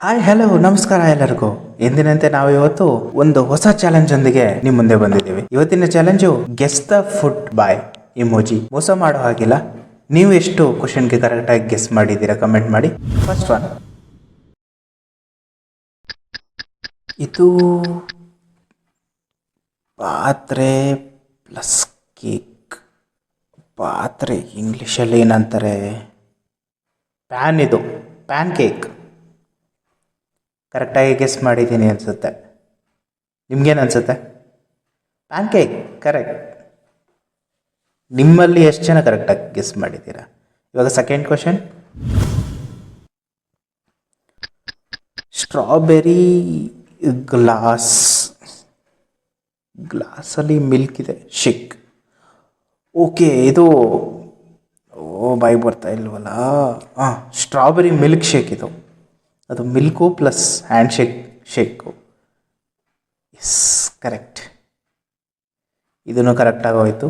Hi hello ನಮಸ್ಕಾರ ಎಲ್ಲರಿಗೂ. ಎಂದಿನಂತೆ ನಾವು ಇವತ್ತು ಒಂದು ಹೊಸ ಚಾಲೆಂಜ್ ಒಂದಿಗೆ ನಿಮ್ಮ ಮುಂದೆ ಬಂದಿದ್ದೀವಿ. ಇವತ್ತಿನ challenge guess the food by emoji. ಮೋಸ ಮಾಡೋ ಹಾಗಿಲ್ಲ. ನೀವು ಎಷ್ಟು ಕ್ವಶನ್ಗೆ ಕರೆಕ್ಟ್ ಆಗಿ ಗೆಸ್ ಮಾಡಿದ್ದೀರಾ ಕಮೆಂಟ್ ಮಾಡಿ. ಫಸ್ಟ್ ಒನ್, ಇದು ಪಾತ್ರೆ ಪ್ಲಸ್ ಕೇಕ್. ಪಾತ್ರೆ ಇಂಗ್ಲೀಷಲ್ಲಿ ಏನಂತಾರೆ? ಪ್ಯಾನ್. ಇದು ಪ್ಯಾನ್ ಕೇಕ್. ಕರೆಕ್ಟಾಗಿ ಗೆಸ್ ಮಾಡಿದ್ದೀನಿ ಅನಿಸುತ್ತೆ. ನಿಮ್ಗೇನು ಅನಿಸುತ್ತೆ? Pancake correct. ನಿಮ್ಮಲ್ಲಿ ಎಷ್ಟು ಜನ ಕರೆಕ್ಟಾಗಿ ಗೆಸ್ ಮಾಡಿದ್ದೀರಾ? ಇವಾಗ ಸೆಕೆಂಡ್ ಕ್ವಶನ್, ಸ್ಟ್ರಾಬೆರಿ ಗ್ಲಾಸ್. ಗ್ಲಾಸಲ್ಲಿ ಮಿಲ್ಕ್ ಇದೆ, ಶೇಕ್. ಓಕೆ, ಇದು ಬಾಯಿ ಬರ್ತಾ ಇಲ್ವಲ್ಲ. ಹಾಂ, ಸ್ಟ್ರಾಬೆರಿ ಮಿಲ್ಕ್ ಶೇಕ್ ಇದು. ಅದು milk plus hand shake. Yes, correct. ಇದನ್ನು ಕರೆಕ್ಟಾಗಿ ಹೋಯಿತು.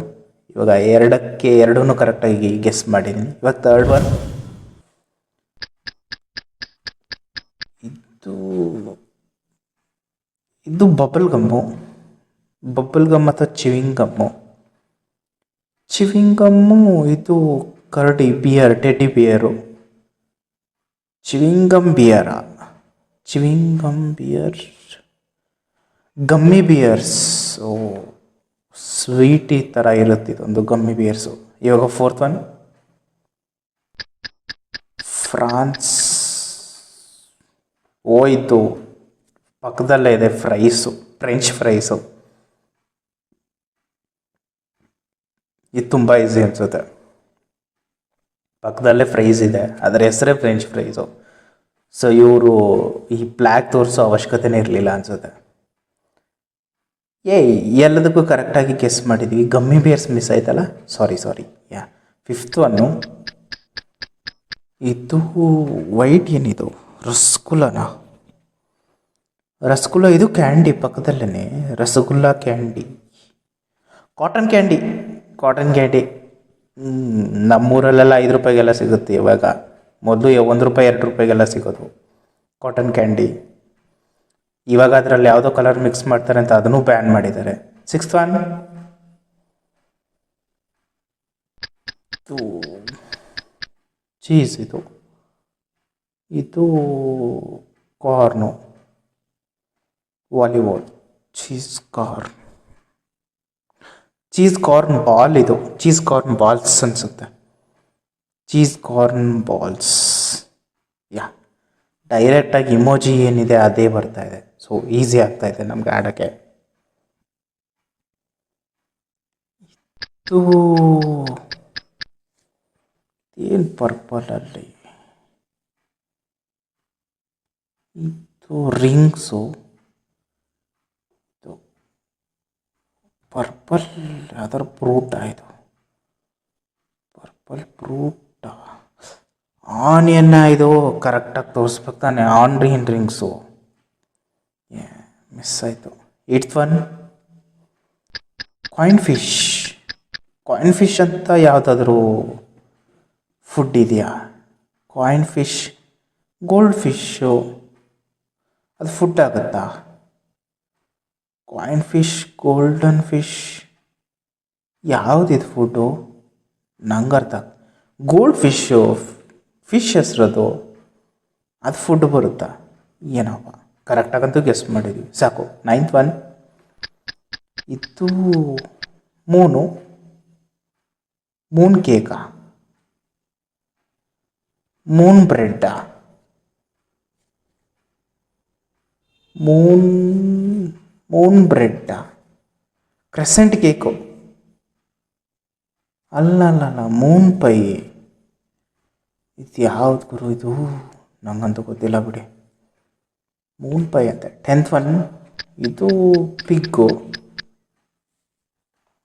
ಇವಾಗ ಎರಡೂ ಕರೆಕ್ಟಾಗಿ ಗೆಸ್ ಮಾಡಿದ್ದೀನಿ. ಇವಾಗ ಥರ್ಡ್ ಒನ್, ಇದು ಬಬಲ್ ಗಮ್ ಅಥವಾ ಚಿವಿಂಗ್ ಗಮ್ಮು. ಇದು bear, teddy bear. Chewing gum bear, gummy bears. Oh, sweet ಈ ಥರ ಇರುತ್ತೆ ಇದೊಂದು ಗಮ್ಮಿ ಬಿಯರ್ಸು. ಇವಾಗ ಫೋರ್ತ್ ಒನ್, ಫ್ರಾನ್ಸ್. ಇದು ಪಕ್ಕದಲ್ಲೇ ಇದೆ, ಫ್ರೆಂಚ್ ಫ್ರೈಸು. ಇದು ತುಂಬ ಈಸಿ ಅನಿಸುತ್ತೆ. ಪಕ್ಕದಲ್ಲೇ ಫ್ರೈಸ್ ಇದೆ, ಅದರ ಹೆಸರೇ ಫ್ರೆಂಚ್ ಫ್ರೈಸು. ಸೊ ಇವರು ಈ ಬ್ಲ್ಯಾಕ್ ತೋರಿಸೋ ಅವಶ್ಯಕತೆನೇ ಇರಲಿಲ್ಲ ಅನಿಸುತ್ತೆ. ಎಲ್ಲದಕ್ಕೂ ಕರೆಕ್ಟಾಗಿ ಗೆಸ್ ಮಾಡಿದ್ವಿ. ಗಮ್ಮಿ ಬಿಯರ್ಸ್ ಮಿಸ್ ಆಯ್ತಲ್ಲ, ಸಾರಿ. ಫಿಫ್ತ್ ಒನ್ನು, ಇದು ವೈಟ್. ಏನಿದು? ರಸಗುಲ್ಲ. ಇದು ಕ್ಯಾಂಡಿ ಪಕ್ಕದಲ್ಲೇ, ರಸಗುಲ್ಲ ಕ್ಯಾಂಡಿ. Cotton candy. ನಮ್ಮೂರಲ್ಲೆಲ್ಲ 5 ರೂಪಾಯಿಗೆಲ್ಲ ಸಿಗುತ್ತೆ ಇವಾಗ. ಮೊದಲು 1 ರೂಪಾಯಿ 2 ರೂಪಾಯಿಗೆಲ್ಲ ಸಿಗೋದು ಕಾಟನ್ ಕ್ಯಾಂಡಿ. ಇವಾಗ ಅದರಲ್ಲಿ ಯಾವುದೋ ಕಲರ್ ಮಿಕ್ಸ್ ಮಾಡ್ತಾರೆ ಅಂತ ಅದನ್ನು ಬ್ಯಾನ್ ಮಾಡಿದ್ದಾರೆ. Sixth one, cheese. ಇದು corn, volleyball. Cheese corn ball. ಇದು ಚೀಸ್ ಕಾರ್ನ್ ಬಾಲ್ಸ್ ಅನಿಸುತ್ತೆ. ಡೈರೆಕ್ಟಾಗಿ ಇಮೋಜಿ ಏನಿದೆ ಅದೇ ಬರ್ತಾ ಇದೆ. ಸೊ ಈಸಿ ಆಗ್ತಾ ಇದೆ ನಮ್ಗೆ ಆಡೋಕ್ಕೆ. ಇದು ಏನು ಪರ್ಪಲಲ್ಲಿ? ಇದು ರಿಂಗ್ಸು. ಇದು ಪರ್ಪಲ್ ಯಾವ್ದಾರು ಫ್ರೂಟಾ? ಇದು ಪರ್ಪಲ್ ಫ್ರೂಟಾ? ಆನಿಯನ್ನ. ಇದು ಕರೆಕ್ಟಾಗಿ ತೋರಿಸ್ಬೇಕು ತಾನೆ? Onion rings. ಮಿಸ್ ಆಯಿತು. ಏಟ್ತ್ ಒನ್, ಕಾಯಿನ್ ಫಿಶ್ ಅಂತ ಯಾವುದಾದ್ರೂ ಫುಡ್ ಇದೆಯಾ? Coin fish, gold fish. ಅದು ಫುಡ್ ಆಗುತ್ತಾ? ಕಾಯಿನ್ ಫಿಶ್, ಗೋಲ್ಡನ್ ಫಿಶ್, ಯಾವುದಿದು ಫುಡ್ಡು? ನಂಗೆ ಅರ್ಥ. ಗೋಲ್ಡ್ ಫಿಶ್ ಹೆಸ್ರದು. ಅದು ಫುಡ್ ಬರುತ್ತಾ? ಏನಪ್ಪ, ಕರೆಕ್ಟಾಗಂತೂ ಗೆಸ್ ಮಾಡಿದ್ವಿ, ಸಾಕು. ನೈನ್ತ್ ಒನ್, ಇದು ಮೂನ್ ಕೇಕಾ? ಮೂನ್ ಬ್ರೆಡ್ಡಾ? ಮೂನ್ ಬ್ರೆಡ್ಡಾ? Crescent cake? ಅಲ್ಲ, ಮೂನ್ ಪೈ. ಇದು ಯಾವ್ದು ಗುರು? ಇದು ನಂಗಂತೂ ಗೊತ್ತಿಲ್ಲ ಬಿಡಿ. ಮೂನ್ ಪೈ ಅಂತೆ. 10th ಒನ್, ಇದು ಪಿಗ್ಗು.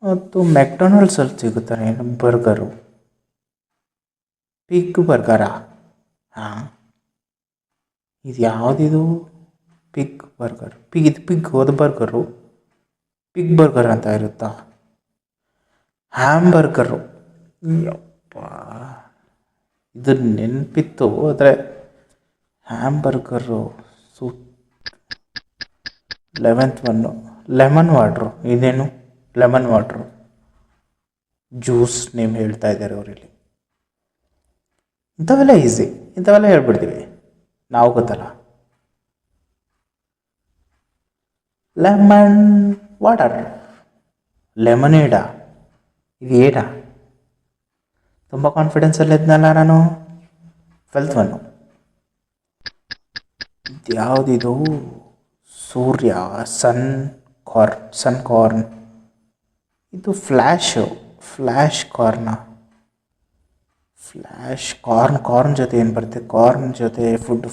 ಅದು ಮೆಕ್ಡೊನಾಲ್ಡ್ಸಲ್ಲಿ ಸಿಗುತ್ತಾರೆ ಏನು? ಬರ್ಗರು. ಪಿಗ್ ಬರ್ಗರಾ? ಹಾಂ, ಇದು ಯಾವುದಿದು? Pig burger. ಅದು ಬರ್ಗರು. ಪಿಗ್ ಬರ್ಗರ್ ಅಂತ ಇರುತ್ತಾ? ಹ್ಯಾಂಬರ್ಗರು. ಯಪ್ಪ, ಇದು ನೆನಪಿತ್ತು ಆದರೆ hamburger soup 11th one lemon water. ಇದೇನು ಲೆಮನ್ ವಾಟ್ರು ಜ್ಯೂಸ್ ನೇಮ್ ಹೇಳ್ತಾ ಇದ್ದಾರೆ ಅವರಲ್ಲಿ. ಇಂಥವೆಲ್ಲ ಈಸಿ, ಇಂಥವೆಲ್ಲ ಹೇಳ್ಬಿಡ್ತೀವಿ ನಾವು, ಗೊತ್ತಲ್ಲ. ಲೆಮನ್ ವಾಟರ್, ಲೆಮನೇಡಾ, ಇದು ಏಡಾ? ತುಂಬ ಕಾನ್ಫಿಡೆನ್ಸಲ್ಲಿ ಇದ್ನಲ್ಲ ನಾನು. 12th ಒನ್ನು ಯಾವುದಿದು? Surya, sun corn. ಇದು ಫ್ಲ್ಯಾಶ್ ಕಾರ್ನ್ ಜೊತೆ ಏನು ಬರುತ್ತೆ? ಕಾರ್ನ್ ಜೊತೆ ಫುಡ್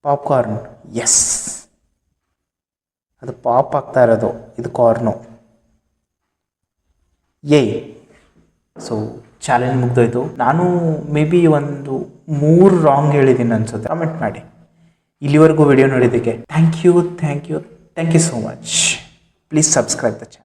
ಪಾಪ್ಕಾರ್ನ್. ಎಸ್, ಅದು ಪಾಪ್ ಆಗ್ತಾ ಇರೋದು, ಇದು ಕಾರ್ನು. So challenge ಮುಗ್ದೋಯ್ತು. ನಾನು ಮೇ ಬಿ ಒಂದು 3 ರಾಂಗ್ ಹೇಳಿದ್ದೀನಿ ಅನ್ಸುತ್ತೆ. ಕಮೆಂಟ್ ಮಾಡಿ. ಇಲ್ಲಿವರೆಗೂ ವಿಡಿಯೋ ನೋಡಿದ್ದಕ್ಕೆ thank you so much. Please subscribe the channel.